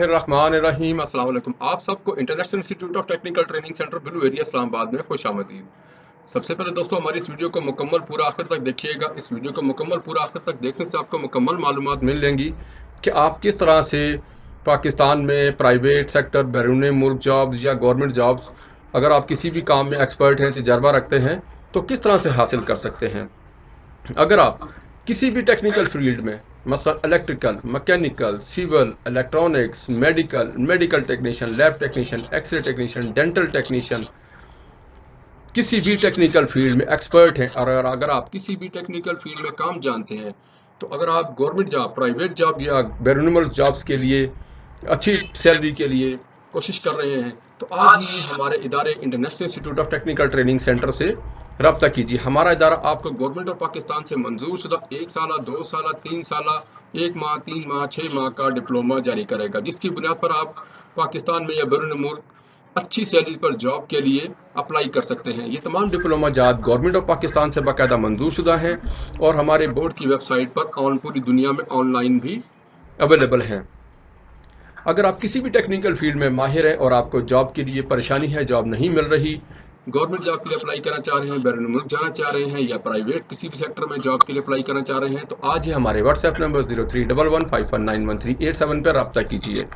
बिस्मिल्लाहिर्रहमानिर्रहीम। अस्सलाम वालेकुम। आप सबको international institute of technical training centre blue area Islamabad में खुश आमदीद। सबसे पहले दोस्तों हमारी इस वीडियो को मुकम्मल पूरा आखिर तक देखिएगा। इस वीडियो को मुकम्मल पूरा आखिर तक देखने से आपको मुकम्मल मालूमात मिल जाएंगी कि आप किस तरह से पाकिस्तान में प्राइवेट सेक्टर, बैरून मुल्क जॉब्स या गवर्नमेंट जॉब्स, अगर आप किसी भी काम में एक्सपर्ट हैं, तजर्बा रखते हैं, तो किस तरह से हासिल कर सकते हैं। अगर आप किसी भी टेक्निकल फील्ड में, मसलन electrical, mechanical, civil, electronics, medical technician, lab technician, X ray technician, dental technician, किसी भी टेक्निकल फील्ड में एक्सपर्ट हैं, और अगर आप किसी भी टेक्निकल फील्ड में काम जानते हैं, तो अगर आप गवर्नमेंट जॉब, प्राइवेट जॉब या बैरून मुल्क जॉब्स के लिए अच्छी सैलरी के लिए कोशिश कर रहे हैं, तो आज ही हमारे इदारे international institute of technical training centre से रब्ता कीजिए। हमारा इदारा आपको गवर्नमेंट ऑफ पाकिस्तान से मंजूर शुदा 1 साल, 2 साल, 3 साल, 1 माह, 3 माह, 6 माह का डिप्लोमा जारी करेगा, जिसकी बुनियाद पर आप पाकिस्तान में या बैरून मुल्क अच्छी सैलरी पर जॉब के लिए अप्लाई कर सकते हैं। ये तमाम डिप्लोमा जात गवर्नमेंट ऑफ पाकिस्तान से बाकायदा मंजूर शुदा हैं और हमारे बोर्ड की वेबसाइट पर पूरी दुनिया में ऑनलाइन भी अवेलेबल हैं। अगर आप किसी भी टेक्निकल फील्ड में माहिर हैं और आपको जॉब के लिए परेशानी है, जॉब नहीं मिल रही, गवर्नमेंट जॉब के लिए अप्लाई करना चाह रहे हैं, बैरून मुल्क जाना चाह रहे हैं, या प्राइवेट किसी भी सेक्टर में जॉब के लिए अप्लाई करना चाह रहे हैं, तो आज ही हमारे व्हाट्सएप नंबर 0311519137 पर रब्ता कीजिए।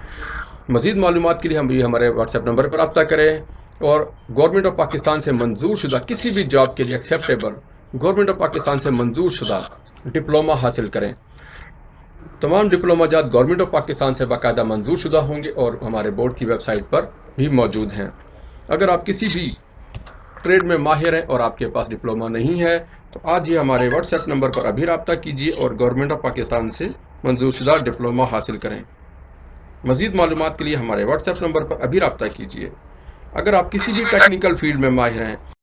मज़ीद मालूमात के लिए हम भी हमारे व्हाट्सएप नंबर पर रब्ता करें और गवर्नमेंट ऑफ पाकिस्तान से मंजूर शुदा किसी भी जॉब के लिए एक्सेप्टेबल गवर्नमेंट ऑफ पाकिस्तान से मंजूर शुदा डिप्लोमा हासिल करें। तमाम डिप्लोमा जात गवर्नमेंट ऑफ पाकिस्तान से बाकायदा मंजूर शुदा होंगे और हमारे बोर्ड की वेबसाइट पर भी मौजूद हैं। अगर आप किसी भी ट्रेड में माहिर हैं और आपके पास डिप्लोमा नहीं है, तो आज ही हमारे व्हाट्सएप नंबर पर अभी रब्ता कीजिए और गवर्नमेंट ऑफ पाकिस्तान से मंजूर शुदा डिप्लोमा हासिल करें। मज़ीद मालूमात के लिए हमारे व्हाट्सएप नंबर पर अभी रब्ता कीजिए। अगर आप किसी भी टेक्निकल फील्ड में माहिर हैं